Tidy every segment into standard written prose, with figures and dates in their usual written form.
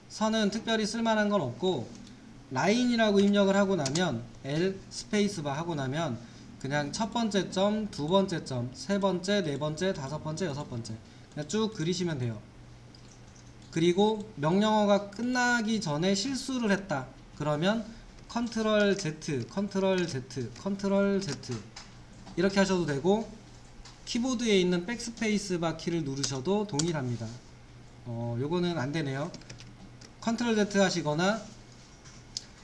선은 특별히 쓸만한 건 없고, 라인이라고 입력을 하고 나면 L 스페이스바 하고 나면 그냥 첫 번째 점, 두 번째 점, 세 번째, 네 번째, 다섯 번째, 여섯 번째 그냥 쭉 그리시면 돼요. 그리고 명령어가 끝나기 전에 실수를 했다 그러면 컨트롤 Z, 컨트롤 Z, 컨트롤 Z 이렇게 하셔도 되고, 키보드에 있는 백스페이스 바 키를 누르셔도 동일합니다. 요거는 안 되네요. 컨트롤 Z 하시거나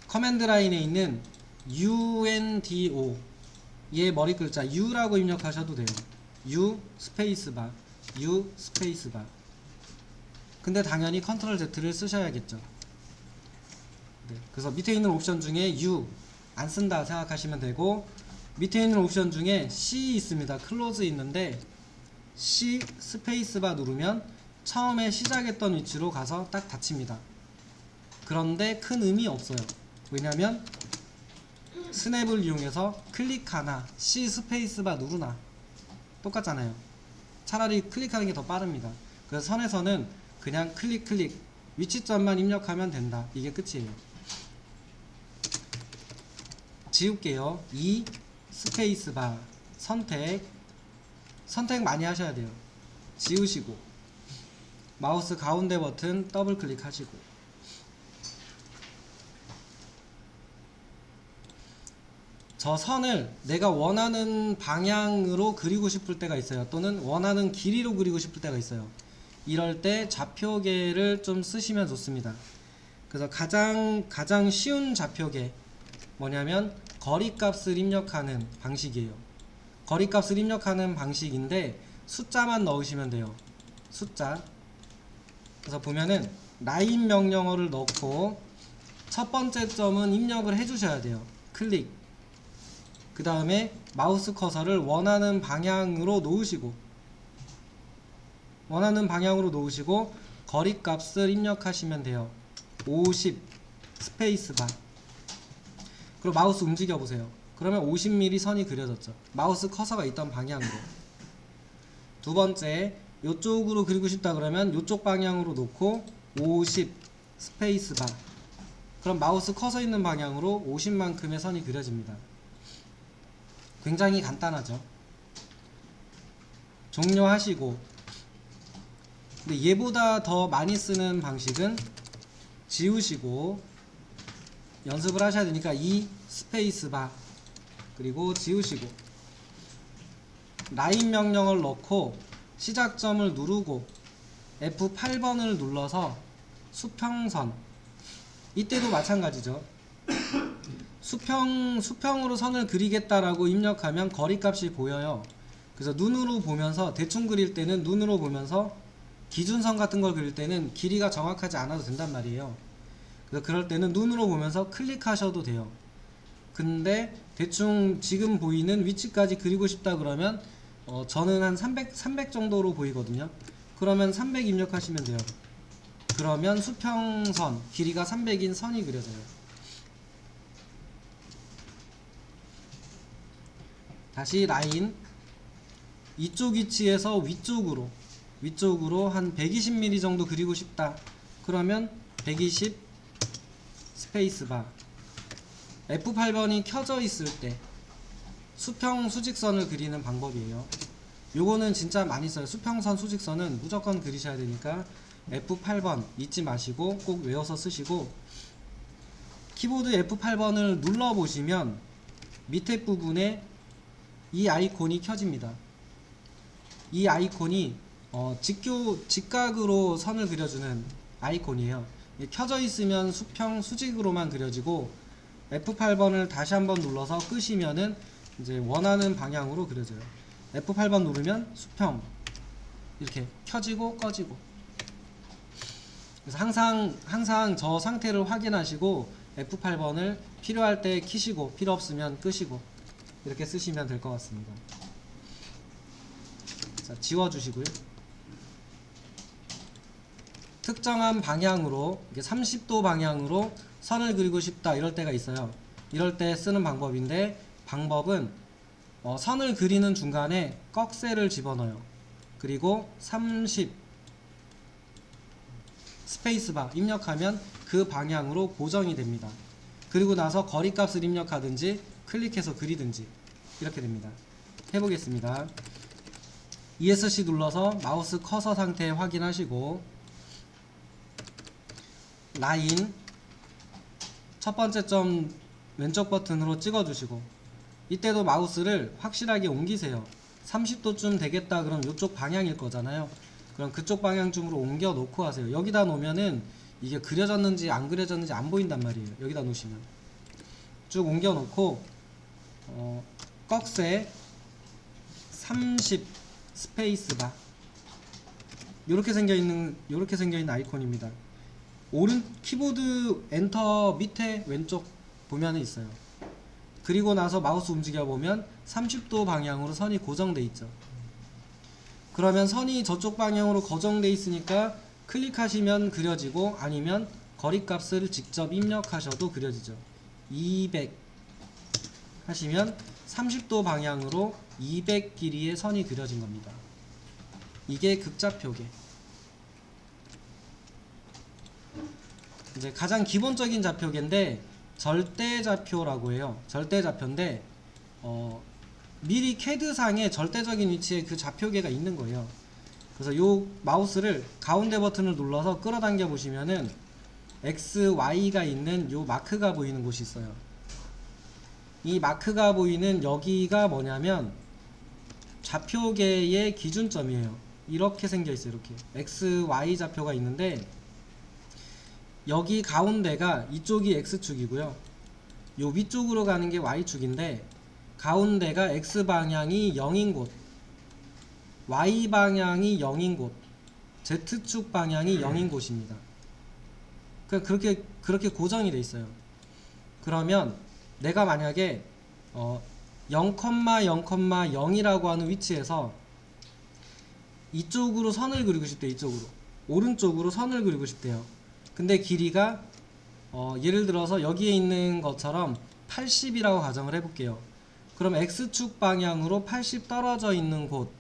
커맨드 라인에 있는 UNDO 얘 머리 글자 U라고 입력하셔도 돼요. U 스페이스바, U 스페이스바. 근데 당연히 컨트롤 Z를 쓰셔야겠죠. 네, 그래서 밑에 있는 옵션 중에 U 안 쓴다 생각하시면 되고, 밑에 있는 옵션 중에 C 있습니다. 클로즈 있는데 C 스페이스바 누르면 처음에 시작했던 위치로 가서 딱 닫힙니다. 그런데 큰 의미 없어요. 왜냐면 스냅을 이용해서 클릭하나 C 스페이스바 누르나 똑같잖아요. 차라리 클릭하는 게 더 빠릅니다. 그래서 선에서는 그냥 클릭 위치점만 입력하면 된다. 이게 끝이에요. 지울게요. E 스페이스바 선택 많이 하셔야 돼요. 지우시고 마우스 가운데 버튼 더블 클릭하시고, 저 선을 내가 원하는 방향으로 그리고 싶을 때가 있어요. 또는 원하는 길이로 그리고 싶을 때가 있어요. 이럴 때 좌표계를 좀 쓰시면 좋습니다. 그래서 가장 쉬운 좌표계 뭐냐면 거리값을 입력하는 방식이에요. 거리값을 입력하는 방식인데 숫자만 넣으시면 돼요. 숫자. 그래서 보면은 라인 명령어를 넣고 첫 번째 점은 입력을 해주셔야 돼요. 클릭. 그 다음에 마우스 커서를 원하는 방향으로 놓으시고 거리값을 입력하시면 돼요. 50 스페이스바. 그리고 마우스 움직여 보세요. 그러면 50mm 선이 그려졌죠. 마우스 커서가 있던 방향으로. 두 번째, 이쪽으로 그리고 싶다 그러면 이쪽 방향으로 놓고 50 스페이스바. 그럼 마우스 커서 있는 방향으로 50만큼의 선이 그려집니다. 굉장히 간단하죠. 종료하시고, 근데 얘보다 더 많이 쓰는 방식은 지우시고 연습을 하셔야 되니까 E 스페이스바 그리고 지우시고 라인 명령을 넣고 시작점을 누르고 F8번을 눌러서 수평선, 이때도 마찬가지죠. 수평으로 선을 그리겠다라고 입력하면 거리값이 보여요. 그래서 눈으로 보면서 대충 그릴 때는 눈으로 보면서 기준선 같은 걸 그릴 때는 길이가 정확하지 않아도 된단 말이에요. 그래서 그럴 때는 눈으로 보면서 클릭하셔도 돼요. 근데 대충 지금 보이는 위치까지 그리고 싶다 그러면 저는 한 300 정도로 보이거든요. 그러면 300 입력하시면 돼요. 그러면 수평선 길이가 300인 선이 그려져요. 다시 라인 이쪽 위치에서 위쪽으로 한 120mm 정도 그리고 싶다 그러면 120 스페이스바. F8번이 켜져 있을 때 수평 수직선을 그리는 방법이에요. 요거는 진짜 많이 써요. 수평선 수직선은 무조건 그리셔야 되니까 F8번 잊지 마시고 꼭 외워서 쓰시고, 키보드 F8번을 눌러 보시면 밑에 부분에 이 아이콘이 켜집니다. 이 아이콘이 직각으로 선을 그려주는 아이콘이에요. 켜져 있으면 수평 수직으로만 그려지고 F8번을 다시 한번 눌러서 끄시면은 이제 원하는 방향으로 그려져요. F8번 누르면 수평 이렇게 켜지고 꺼지고. 그래서 항상 저 상태를 확인하시고 F8번을 필요할 때 키시고 필요 없으면 끄시고 이렇게 쓰시면 될 것 같습니다. 자, 지워주시고요. 특정한 방향으로 30도 방향으로 선을 그리고 싶다 이럴 때가 있어요. 이럴 때 쓰는 방법인데, 방법은 선을 그리는 중간에 꺽쇠를 집어넣어요. 그리고 30 스페이스바 입력하면 그 방향으로 고정이 됩니다. 그리고 나서 거리값을 입력하든지 클릭해서 그리든지 이렇게 됩니다. 해보겠습니다. ESC 눌러서 마우스 커서 상태 확인하시고 라인 첫 번째 점 왼쪽 버튼으로 찍어주시고 이때도 마우스를 확실하게 옮기세요. 30도쯤 되겠다 그럼 이쪽 방향일 거잖아요. 그럼 그쪽 방향쯤으로 옮겨 놓고 하세요. 여기다 놓으면은 이게 그려졌는지 안 그려졌는지 안 보인단 말이에요. 여기다 놓으시면 쭉 옮겨 놓고 꺽쇠 30 스페이스바 요렇게 생겨있는 아이콘입니다. 오른 키보드 엔터 밑에 왼쪽 보면은 있어요. 그리고 나서 마우스 움직여 보면 30도 방향으로 선이 고정돼 있죠. 그러면 선이 저쪽 방향으로 고정돼 있으니까 클릭하시면 그려지고 아니면 거리값을 직접 입력하셔도 그려지죠. 200 하시면 30도 방향으로 200 길이의 선이 그려진 겁니다. 이게 극좌표계. 이제 가장 기본적인 좌표계인데 절대좌표라고 해요. 절대좌표인데 미리 CAD상에 절대적인 위치에 그 좌표계가 있는 거예요. 그래서 요 마우스를 가운데 버튼을 눌러서 끌어당겨 보시면은 X, Y가 있는 요 마크가 보이는 곳이 있어요. 이 마크가 보이는 여기가 뭐냐면 좌표계의 기준점이에요. 이렇게 생겨 있어요. 이렇게 X, Y 좌표가 있는데 여기 가운데가 이쪽이 X축이고요. 요 위쪽으로 가는 게 Y축인데 가운데가 X방향이 0인 곳, Y방향이 0인 곳, Z축 방향이 0인 곳입니다. 그렇게 고정이 돼 있어요. 그러면 내가 만약에 0,0,0이라고 하는 위치에서 이쪽으로 선을 그리고 싶대요. 이쪽으로 오른쪽으로 선을 그리고 싶대요. 근데 길이가 예를 들어서 여기에 있는 것처럼 80이라고 가정을 해볼게요. 그럼 X축 방향으로 80 떨어져 있는 곳,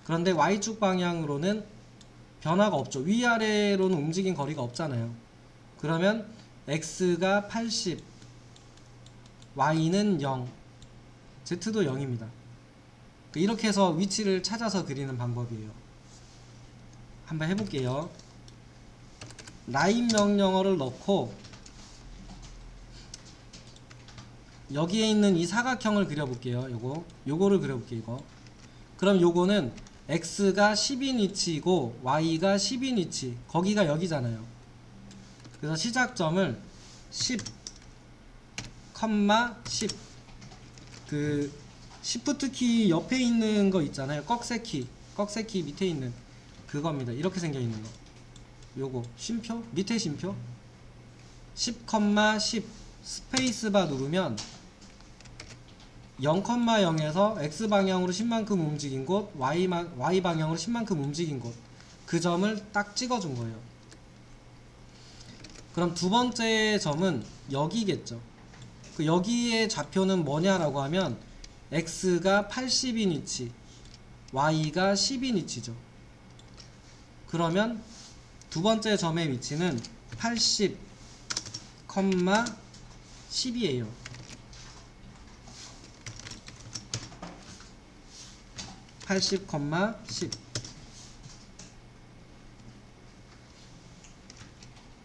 그런데 Y축 방향으로는 변화가 없죠. 위아래로는 움직인 거리가 없잖아요. 그러면 X가 80, Y는 0, Z도 0입니다. 이렇게 해서 위치를 찾아서 그리는 방법이에요. 한번 해볼게요. 라인 명령어를 넣고 여기에 있는 이 사각형을 그려볼게요. 요거를 그려볼게요. 이거. 그럼 요거는 X가 10인 위치이고 Y가 10인 위치, 거기가 여기잖아요. 그래서 시작점을 10, 10 그 Shift 키 옆에 있는 거 있잖아요. 꺽쇠 키 밑에 있는 그겁니다. 이렇게 생겨 있는 거. 요거 쉼표 밑에 쉼표 10,10 스페이스바 누르면 0,0에서 X방향으로 10만큼 움직인 곳, Y방향으로 10만큼 움직인 곳, 그 점을 딱 찍어준 거예요. 그럼 두 번째 점은 여기겠죠. 그 여기의 좌표는 뭐냐라고 하면 X가 80인 위치, Y가 10인 위치죠. 그러면 두 번째 점의 위치는 80, 10이에요.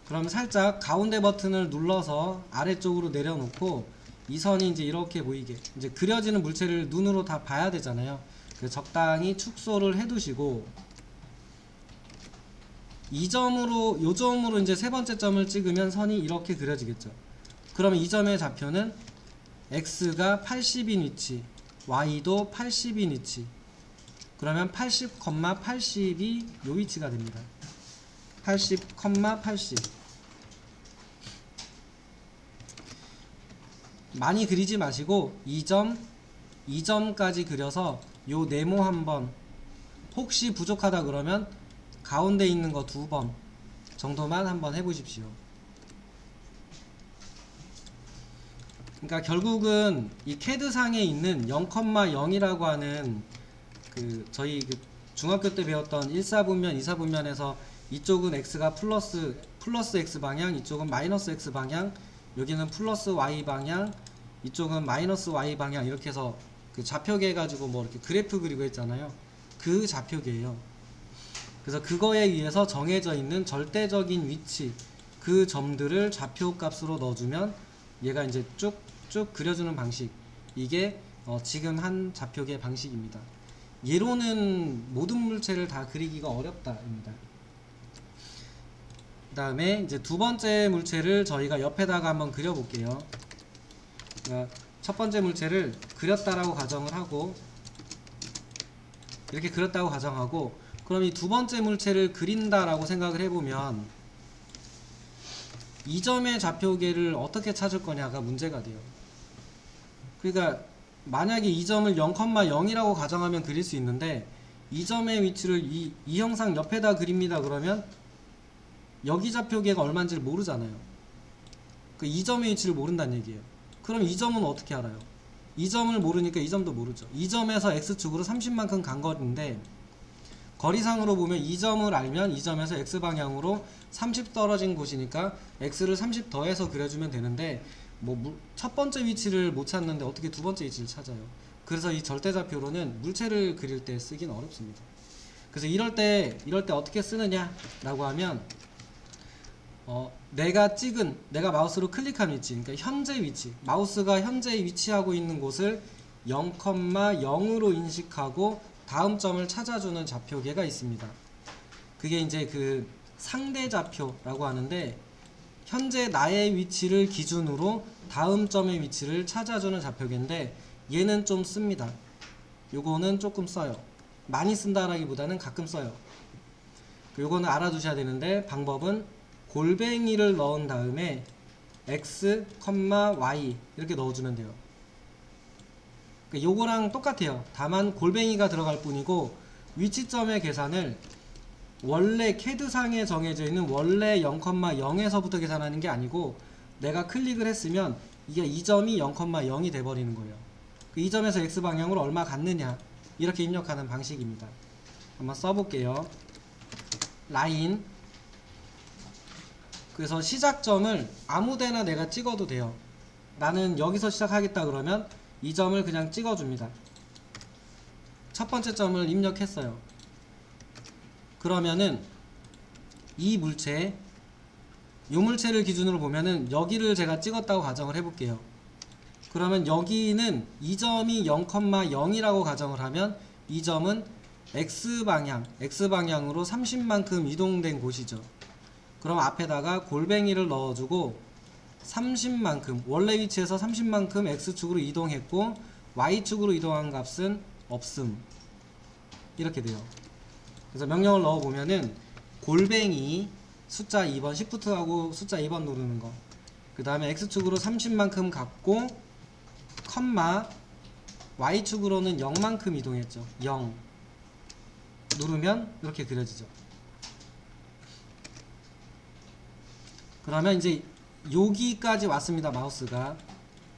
그럼 살짝 가운데 버튼을 눌러서 아래쪽으로 내려놓고 이 선이 이제 이렇게 보이게, 이제 그려지는 물체를 눈으로 다 봐야 되잖아요. 그래서 적당히 축소를 해두시고 이 점으로, 요 점으로 이제 세 번째 점을 찍으면 선이 이렇게 그려지겠죠. 그러면 이 점의 좌표는 X가 80인 위치, Y도 80인 위치. 그러면 80, 80이 요 위치가 됩니다. 80, 80. 많이 그리지 마시고 2점까지 그려서 요 네모 한번, 혹시 부족하다 그러면 가운데 있는 거 2번 정도만 한번 해보십시오. 그러니까 결국은 이 CAD상에 있는 0,0이라고 하는 그 저희 그 중학교 때 배웠던 1사분면, 2사분면에서 이쪽은 x가 플러스 x 방향, 이쪽은 마이너스 x 방향, 여기는 플러스 y 방향, 이쪽은 마이너스 y 방향, 이렇게 해서 그 좌표계 가지고 뭐 이렇게 그래프 그리고 했잖아요. 그 좌표계예요. 그래서 그거에 의해서 정해져 있는 절대적인 위치, 그 점들을 좌표 값으로 넣어주면 얘가 이제 쭉쭉 그려주는 방식. 이게 지금 한 좌표계 방식입니다. 얘로는 모든 물체를 다 그리기가 어렵다입니다. 그 다음에 이제 두 번째 물체를 저희가 옆에다가 한번 그려볼게요. 그러니까 첫 번째 물체를 그렸다라고 가정을 하고, 이렇게 그렸다고 가정하고, 그럼 이 두 번째 물체를 그린다라고 생각을 해보면 이 점의 좌표계를 어떻게 찾을 거냐가 문제가 돼요. 그러니까 만약에 이 점을 0,0이라고 가정하면 그릴 수 있는데, 이 점의 위치를 이 형상 옆에다 그립니다 그러면 여기 좌표계가 얼마인지를 모르잖아요. 그 이 점의 위치를 모른다는 얘기예요. 그럼 이 점은 어떻게 알아요? 이 점을 모르니까 이 점도 모르죠. 이 점에서 x축으로 30만큼 간 거리인데, 거리상으로 보면 이 점을 알면 이 점에서 x방향으로 30 떨어진 곳이니까 x를 30 더해서 그려주면 되는데, 뭐 첫 번째 위치를 못 찾는데 어떻게 두 번째 위치를 찾아요? 그래서 이 절대좌표로는 물체를 그릴 때 쓰긴 어렵습니다. 그래서 이럴 때 어떻게 쓰느냐 라고 하면, 내가 마우스로 클릭한 위치, 그러니까 현재 위치, 마우스가 현재 위치하고 있는 곳을 0,0으로 인식하고 다음 점을 찾아주는 좌표계가 있습니다. 그게 이제 그 상대 좌표라고 하는데, 현재 나의 위치를 기준으로 다음 점의 위치를 찾아주는 좌표계인데, 얘는 좀 씁니다. 요거는 조금 써요. 많이 쓴다라기보다는 가끔 써요. 요거는 알아두셔야 되는데, 방법은 골뱅이를 넣은 다음에 x, y 이렇게 넣어주면 돼요. 요거랑 똑같아요. 다만 골뱅이가 들어갈 뿐이고, 위치점의 계산을 원래 CAD상에 정해져 있는 원래 0,0에서부터 계산하는 게 아니고, 내가 클릭을 했으면 이게 이 점이 0,0이 돼버리는 거예요. 이 점에서 x방향으로 얼마 갔느냐, 이렇게 입력하는 방식입니다. 한번 써볼게요. 라인, 그래서 시작점을 아무데나 내가 찍어도 돼요. 나는 여기서 시작하겠다 그러면 이 점을 그냥 찍어줍니다. 첫 번째 점을 입력했어요. 그러면은 이 물체, 이 물체를 기준으로 보면은 여기를 제가 찍었다고 가정을 해볼게요. 그러면 여기는 이 점이 0,0이라고 가정을 하면 이 점은 x방향으로 30만큼 이동된 곳이죠. 그럼 앞에다가 골뱅이를 넣어주고 30만큼, 원래 위치에서 30만큼 x축으로 이동했고 y축으로 이동한 값은 없음, 이렇게 돼요. 그래서 명령을 넣어보면은 골뱅이 숫자 2번, 시프트하고 숫자 2번 누르는 거, 그 다음에 x축으로 30만큼 갔고 컴마 y축으로는 0만큼 이동했죠. 0 누르면 이렇게 그려지죠. 그러면 이제 여기까지 왔습니다. 마우스가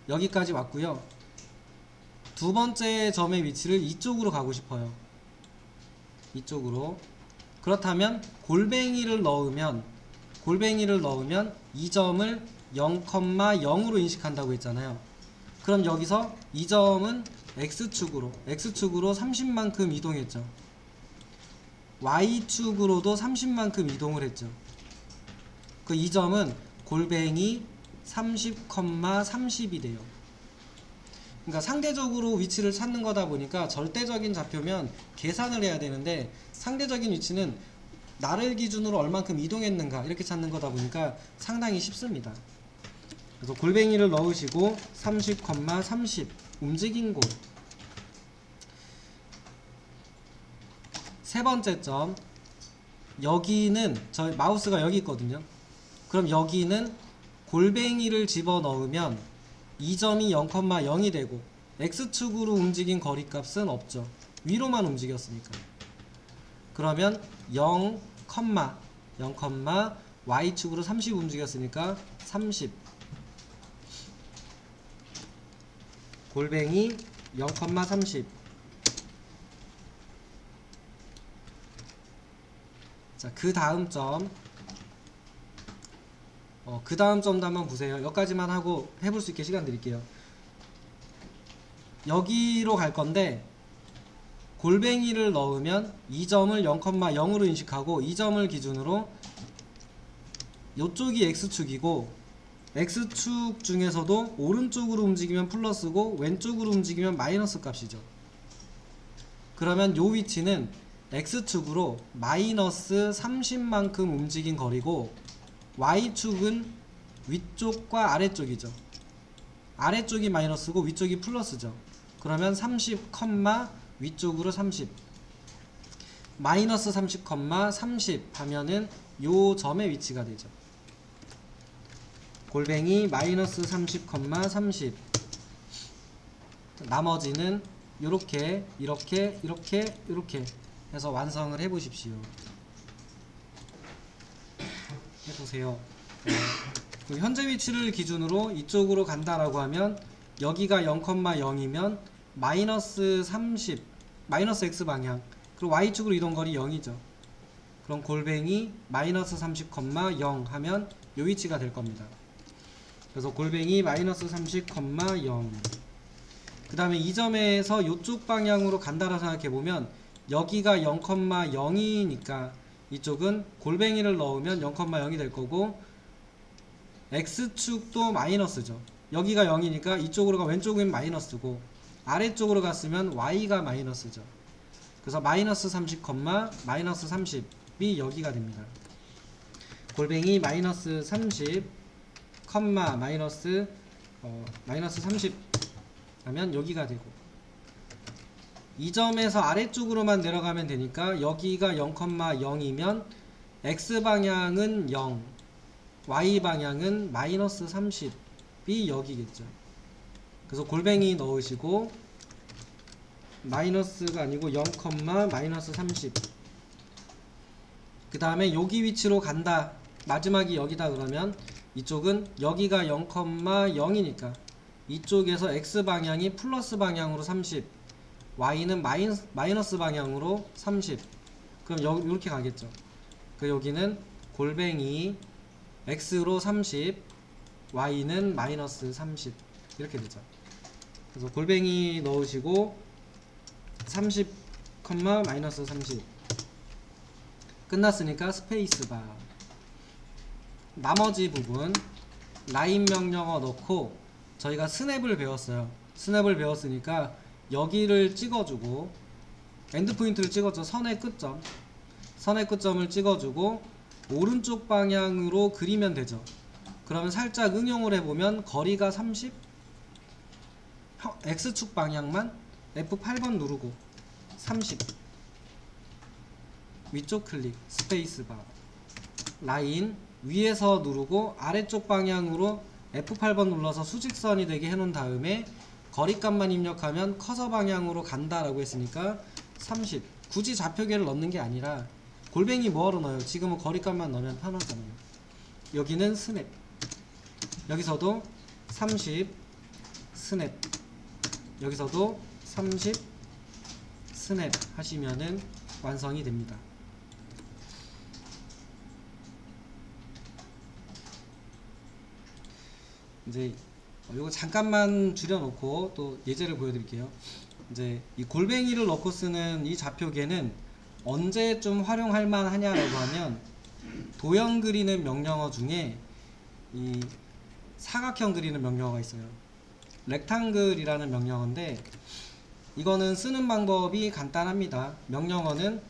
여기까지 왔고요. 두 번째 점의 위치를 이쪽으로 가고 싶어요. 이쪽으로. 그렇다면 골뱅이를 넣으면 이 점을 0,0으로 인식한다고 했잖아요. 그럼 여기서 이 점은 x축으로 30만큼 이동했죠. y축으로도 30만큼 이동을 했죠. 그 이 점은 골뱅이 30,30이 돼요. 그러니까 상대적으로 위치를 찾는 거다 보니까 절대적인 좌표면 계산을 해야 되는데, 상대적인 위치는 나를 기준으로 얼만큼 이동했는가 이렇게 찾는 거다 보니까 상당히 쉽습니다. 그래서 골뱅이를 넣으시고 30,30 움직인 곳, 세 번째 점, 여기는 저희 마우스가 여기 있거든요. 그럼 여기는 골뱅이를 집어넣으면 이 점이 0,0이 되고 x축으로 움직인 거리값은 없죠. 위로만 움직였으니까. 그러면 0, y축으로 30 움직였으니까 30 골뱅이 0,30 자, 그 다음 점, 그 다음 점도 한번 보세요. 여기까지만 하고 해볼 수 있게 시간 드릴게요. 여기로 갈 건데 골뱅이를 넣으면 이 점을 0,0으로 인식하고 이 점을 기준으로 이쪽이 X축이고 X축 중에서도 오른쪽으로 움직이면 플러스고 왼쪽으로 움직이면 마이너스 값이죠. 그러면 요 위치는 X축으로 마이너스 30만큼 움직인 거리고 Y축은 위쪽과 아래쪽이죠. 아래쪽이 마이너스고 위쪽이 플러스죠. 그러면 30, 위쪽으로 30 마이너스 30, 30 하면은 요 점의 위치가 되죠. 골뱅이 마이너스 30, 30 나머지는 요렇게 이렇게 해서 완성을 해보십시오. 해보세요. 현재 위치를 기준으로 이쪽으로 간다라고 하면 여기가 0,0이면 마이너스 30 마이너스 X방향 그리고 Y축으로 이동거리 0이죠. 그럼 골뱅이 마이너스 30, 0 하면 요 위치가 될 겁니다. 그래서 골뱅이 마이너스 30, 0 그 다음에 이 점에서 이쪽 방향으로 간다라 생각해보면 여기가 0,0이니까 이쪽은 골뱅이를 넣으면 0,0이 될 거고 X축도 마이너스죠. 여기가 0이니까 이쪽으로 가 왼쪽은 마이너스고 아래쪽으로 갔으면 Y가 마이너스죠. 그래서 마이너스 30, 마이너스 30이 여기가 됩니다. 골뱅이 마이너스 30, 마이너스 30 하면 여기가 되고 이 점에서 아래쪽으로만 내려가면 되니까 여기가 0,0이면 X방향은 0 Y방향은 마이너스 30이 여기겠죠. 그래서 골뱅이 넣으시고 마이너스가 아니고 0, 마이너스 30 그 다음에 여기 위치로 간다 마지막이 여기다 그러면 이쪽은 여기가 0,0이니까 이쪽에서 X방향이 플러스 방향으로 30 Y는 마이너스 방향으로 30 그럼 이렇게 가겠죠. 그 여기는 골뱅이 X로 30 Y는 마이너스 30 이렇게 되죠. 그래서 골뱅이 넣으시고 30, 마이너스 30 끝났으니까 스페이스바 나머지 부분 라인 명령어 넣고 저희가 스냅을 배웠어요. 스냅을 배웠으니까 여기를 찍어주고 엔드포인트를 찍었죠. 선의 끝점을 찍어주고 오른쪽 방향으로 그리면 되죠. 그러면 살짝 응용을 해보면 거리가 30 X축 방향만 F8번 누르고 30 위쪽 클릭 스페이스바 라인 위에서 누르고 아래쪽 방향으로 F8번 눌러서 수직선이 되게 해놓은 다음에 거리값만 입력하면 커서 방향으로 간다라고 했으니까 30 굳이 좌표계를 넣는 게 아니라 골뱅이 뭐하러 넣어요? 지금은 거리값만 넣으면 편하잖아요. 여기는 스냅 여기서도 30 스냅 여기서도 30 스냅 하시면은 완성이 됩니다. 이제 이거 잠깐만 줄여놓고 또 예제를 보여드릴게요. 이제 이 골뱅이를 넣고 쓰는 이 좌표계는 언제 좀 활용할 만하냐라고 하면 도형 그리는 명령어 중에 이 사각형 그리는 명령어가 있어요. 렉탱글이라는 명령어인데 이거는 쓰는 방법이 간단합니다. 명령어는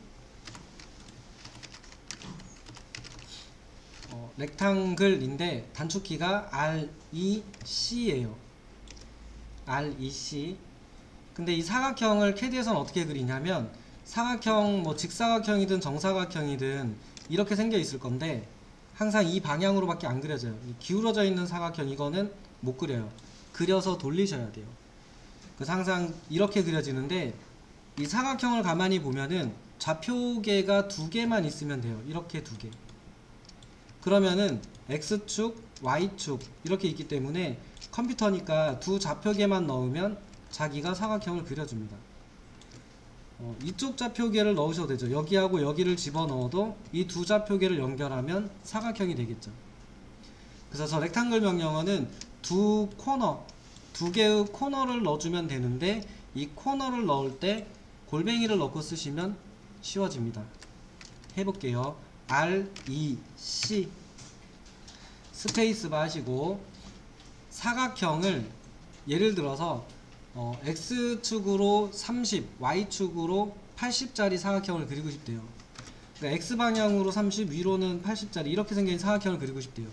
렉탱글인데 단축키가 REC예요. REC. 근데 이 사각형을 캐드에서는 어떻게 그리냐면 사각형 뭐 직사각형이든 정사각형이든 이렇게 생겨 있을 건데 항상 이 방향으로밖에 안 그려져요. 기울어져 있는 사각형 이거는 못 그려요. 그려서 돌리셔야 돼요. 그래서 항상 이렇게 그려지는데 이 사각형을 가만히 보면은 좌표계가 두 개만 있으면 돼요. 이렇게 두 개. 그러면은 X축, Y축 이렇게 있기 때문에 컴퓨터니까 두 좌표계만 넣으면 자기가 사각형을 그려줍니다. 이쪽 좌표계를 넣으셔도 되죠. 여기하고 여기를 집어넣어도 이 두 좌표계를 연결하면 사각형이 되겠죠. 그래서 저 렉탱글 명령어는 두 개의 코너를 넣어주면 되는데, 이 코너를 넣을 때 골뱅이를 넣고 쓰시면 쉬워집니다. 해볼게요. R, E, C 스페이스바 하시고, 사각형을 예를 들어서 X축으로 30, Y축으로 80짜리 사각형을 그리고 싶대요. 그러니까 X방향으로 30, 위로는 80짜리 이렇게 생긴 사각형을 그리고 싶대요.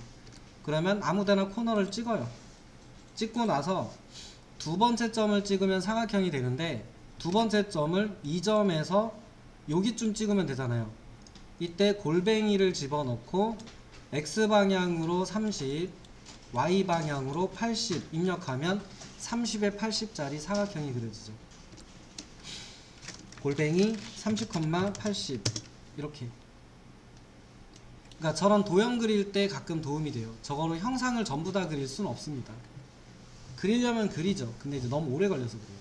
그러면 아무데나 코너를 찍어요. 찍고 나서 두 번째 점을 찍으면 사각형이 되는데, 두 번째 점을 이 점에서 여기쯤 찍으면 되잖아요. 이때 골뱅이를 집어넣고 X방향으로 30, Y방향으로 80 입력하면 30에 80짜리 사각형이 그려지죠. 골뱅이 30,80 이렇게. 그러니까 저런 도형 그릴 때 가끔 도움이 돼요. 저거로 형상을 전부 다 그릴 수는 없습니다. 그리려면 그리죠. 근데 이제 너무 오래 걸려서 그래요.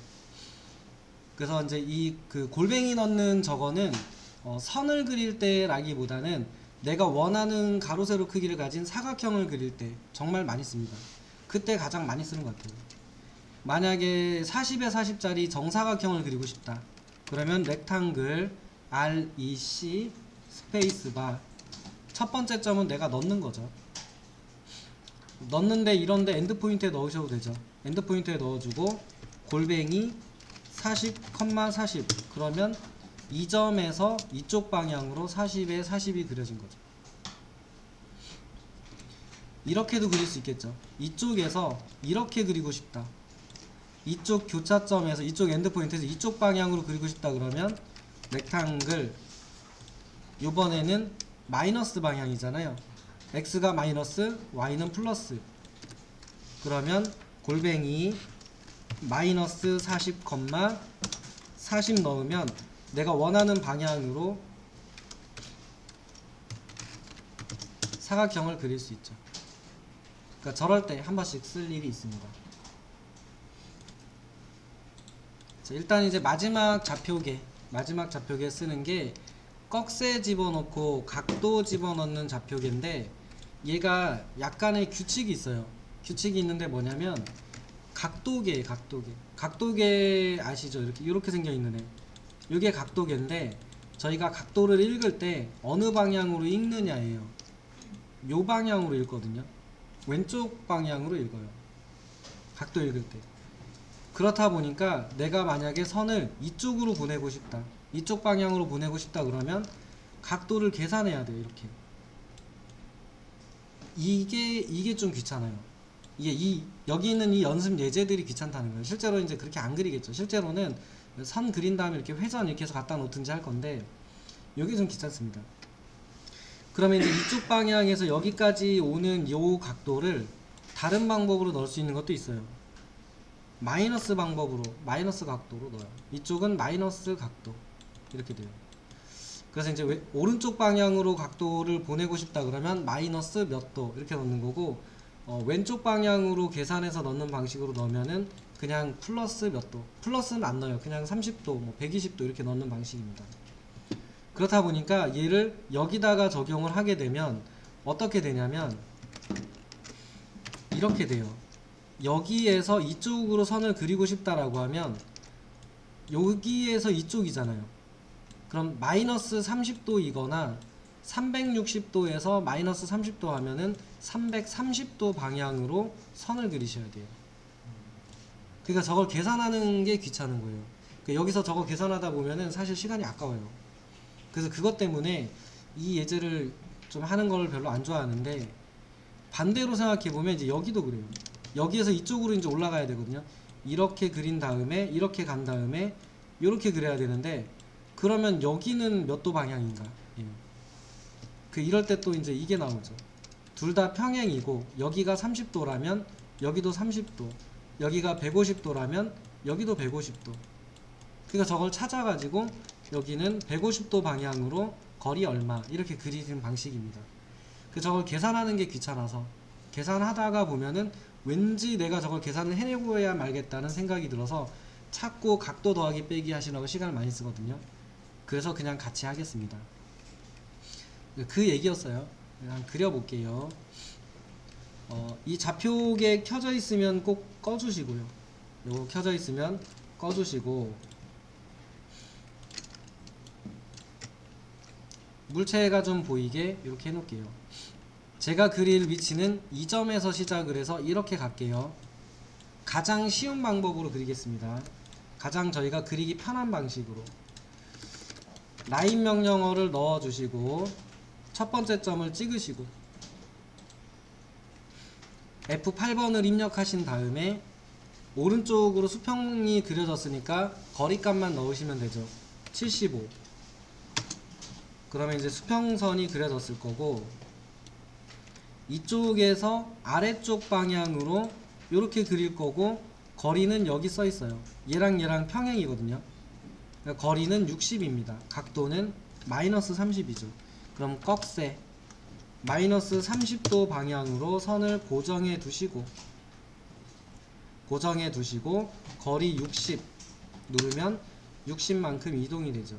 그래서 이제 이 그 골뱅이 넣는 저거는 선을 그릴 때라기보다는 내가 원하는 가로 세로 크기를 가진 사각형을 그릴 때 정말 많이 씁니다. 그때 가장 많이 쓰는 것 같아요. 만약에 40에 40짜리 정사각형을 그리고 싶다. 그러면 렉탱글 REC 스페이스바, 첫 번째 점은 내가 넣는 거죠. 넣는데 이런데 엔드포인트에 넣으셔도 되죠. 엔드포인트에 넣어주고 골뱅이 40,40 그러면 이 점에서 이쪽 방향으로 40에 40이 그려진 거죠. 이렇게도 그릴 수 있겠죠. 이쪽에서 이렇게 그리고 싶다. 이쪽 교차점에서 이쪽 엔드포인트에서 이쪽 방향으로 그리고 싶다 그러면 렉탱글, 요번에는 마이너스 방향이잖아요. x가 마이너스, y는 플러스. 그러면 골뱅이 마이너스 40, 40 넣으면 내가 원하는 방향으로 사각형을 그릴 수 있죠. 그러니까 저럴 때 한 번씩 쓸 일이 있습니다. 자, 일단 이제 마지막 좌표계 쓰는 게 꺽쇠 집어넣고 각도 집어넣는 좌표계인데, 얘가 약간의 규칙이 있어요. 규칙이 있는데 뭐냐면 각도계 아시죠? 이렇게 생겨 있는 애. 이게 각도계인데, 저희가 각도를 읽을 때 어느 방향으로 읽느냐예요. 요 방향으로 읽거든요. 왼쪽 방향으로 읽어요. 각도 읽을 때. 그렇다 보니까 내가 만약에 선을 이쪽으로 보내고 싶다, 이쪽 방향으로 보내고 싶다 그러면 각도를 계산해야 돼요. 이렇게. 이게 좀 귀찮아요. 여기 있는 이 연습 예제들이 귀찮다는 거예요. 실제로 이제 그렇게 안 그리겠죠. 실제로는 선 그린 다음에 이렇게 회전 이렇게 해서 갖다 놓든지 할 건데, 여기 좀 귀찮습니다. 그러면 이제 이쪽 방향에서 여기까지 오는 요 각도를 다른 방법으로 넣을 수 있는 것도 있어요. 마이너스 방법으로, 마이너스 각도로 넣어요. 이쪽은 마이너스 각도 이렇게 돼요. 그래서 이제 오른쪽 방향으로 각도를 보내고 싶다 그러면 마이너스 몇 도 이렇게 넣는 거고, 왼쪽 방향으로 계산해서 넣는 방식으로 넣으면은 그냥 플러스 몇 도, 플러스는 안 넣어요. 그냥 30도, 120도 이렇게 넣는 방식입니다. 그렇다 보니까 얘를 여기다가 적용을 하게 되면 어떻게 되냐면 이렇게 돼요. 여기에서 이쪽으로 선을 그리고 싶다라고 하면 여기에서 이쪽이잖아요. 그럼 마이너스 30도이거나 360도에서 마이너스 30도 하면은 330도 방향으로 선을 그리셔야 돼요. 그러니까 저걸 계산하는 게 귀찮은 거예요. 그러니까 여기서 저거 계산하다 보면은 사실 시간이 아까워요. 그래서 그것 때문에 이 예제를 좀 하는 걸 별로 안 좋아하는데, 반대로 생각해 보면 이제 여기도 그래요. 여기에서 이쪽으로 이제 올라가야 되거든요. 이렇게 그린 다음에 이렇게 간 다음에 이렇게 그려야 되는데, 그러면 여기는 몇 도 방향인가? 예. 이럴 때 또 이제 이게 나오죠. 둘 다 평행이고 여기가 30도라면 여기도 30도, 여기가 150도라면 여기도 150도. 그러니까 저걸 찾아가지고 여기는 150도 방향으로 거리 얼마 이렇게 그리는 방식입니다. 저걸 계산하는 게 귀찮아서 계산하다가 보면은 왠지 내가 저걸 계산을 해내고야 말겠다는 생각이 들어서 찾고 각도 더하기 빼기 하시라고 시간을 많이 쓰거든요. 그래서 그냥 같이 하겠습니다. 그 얘기였어요. 그냥 그려볼게요. 이 좌표계 켜져 있으면 꼭 꺼주시고요. 요거 켜져 있으면 꺼주시고, 물체가 좀 보이게 이렇게 해놓을게요. 제가 그릴 위치는 이 점에서 시작을 해서 이렇게 갈게요. 가장 쉬운 방법으로 그리겠습니다. 가장 저희가 그리기 편한 방식으로 라인 명령어를 넣어주시고 첫 번째 점을 찍으시고 F8번을 입력하신 다음에 오른쪽으로 수평이 그려졌으니까 거리값만 넣으시면 되죠. 75. 그러면 이제 수평선이 그려졌을 거고, 이쪽에서 아래쪽 방향으로 이렇게 그릴 거고, 거리는 여기 써 있어요. 얘랑 얘랑 평행이거든요. 그러니까 거리는 60입니다. 각도는 마이너스 30이죠. 그럼 꺽쇠 마이너스 30도 방향으로 선을 고정해 두시고 거리 60 누르면 60만큼 이동이 되죠.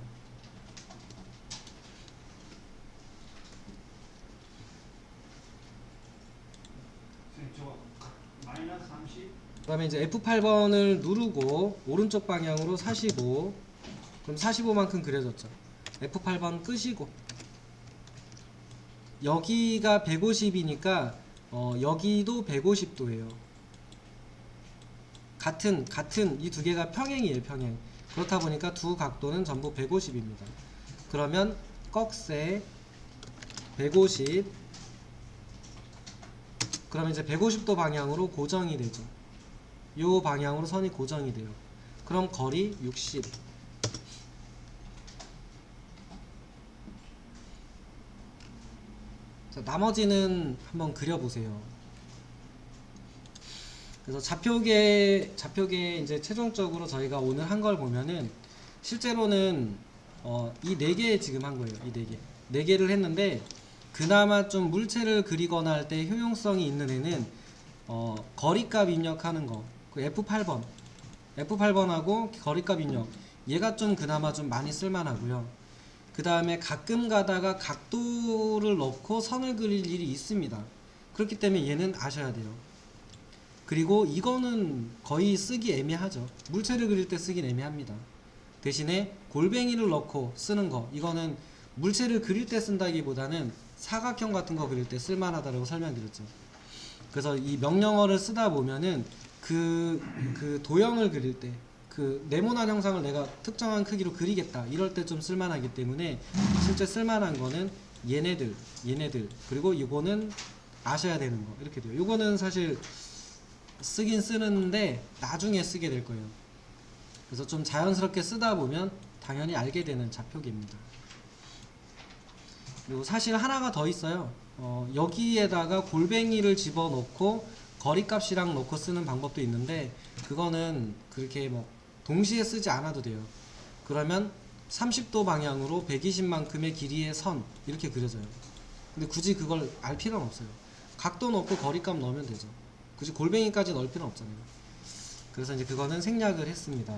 마이너스 30. 그다음에 이제 F8번을 누르고 오른쪽 방향으로 45, 그럼 45만큼 그려졌죠. F8번 끄시고, 여기가 150이니까 여기도 150도예요. 같은 이 두 개가 평행이에요. 평행. 그렇다 보니까 두 각도는 전부 150입니다. 그러면 꺽쇠 150, 그러면 이제 150도 방향으로 고정이 되죠. 요 방향으로 선이 고정이 돼요. 그럼 거리 60. 자, 나머지는 한번 그려보세요. 그래서 좌표계 이제 최종적으로 저희가 오늘 한 걸 보면은 실제로는 이 4개 지금 한 거예요. 이 4개. 4개를 했는데 그나마 좀 물체를 그리거나 할 때 효용성이 있는 애는 거리값 입력하는 거. 그 F8번하고 거리값 입력. 얘가 좀 그나마 좀 많이 쓸만하고요. 그 다음에 가끔 가다가 각도를 넣고 선을 그릴 일이 있습니다. 그렇기 때문에 얘는 아셔야 돼요. 그리고 이거는 거의 쓰기 애매하죠. 물체를 그릴 때 쓰긴 애매합니다. 대신에 골뱅이를 넣고 쓰는 거, 이거는 물체를 그릴 때 쓴다기보다는 사각형 같은 거 그릴 때 쓸만하다고 설명드렸죠. 그래서 이 명령어를 쓰다 보면은 그 도형을 그릴 때, 그 네모난 형상을 내가 특정한 크기로 그리겠다 이럴 때 좀 쓸만하기 때문에 실제 쓸만한 거는 얘네들 그리고 이거는 아셔야 되는 거 이렇게 돼요. 이거는 사실 쓰긴 쓰는데 나중에 쓰게 될 거예요. 그래서 좀 자연스럽게 쓰다 보면 당연히 알게 되는 좌표계입니다. 그리고 사실 하나가 더 있어요. 여기에다가 골뱅이를 집어넣고 거리값이랑 넣고 쓰는 방법도 있는데 그거는 그렇게 뭐 동시에 쓰지 않아도 돼요. 그러면 30도 방향으로 120만큼의 길이의 선 이렇게 그려져요. 근데 굳이 그걸 알 필요는 없어요. 각도 넣고 거리값 넣으면 되죠. 굳이 골뱅이까지 넣을 필요는 없잖아요. 그래서 이제 그거는 생략을 했습니다.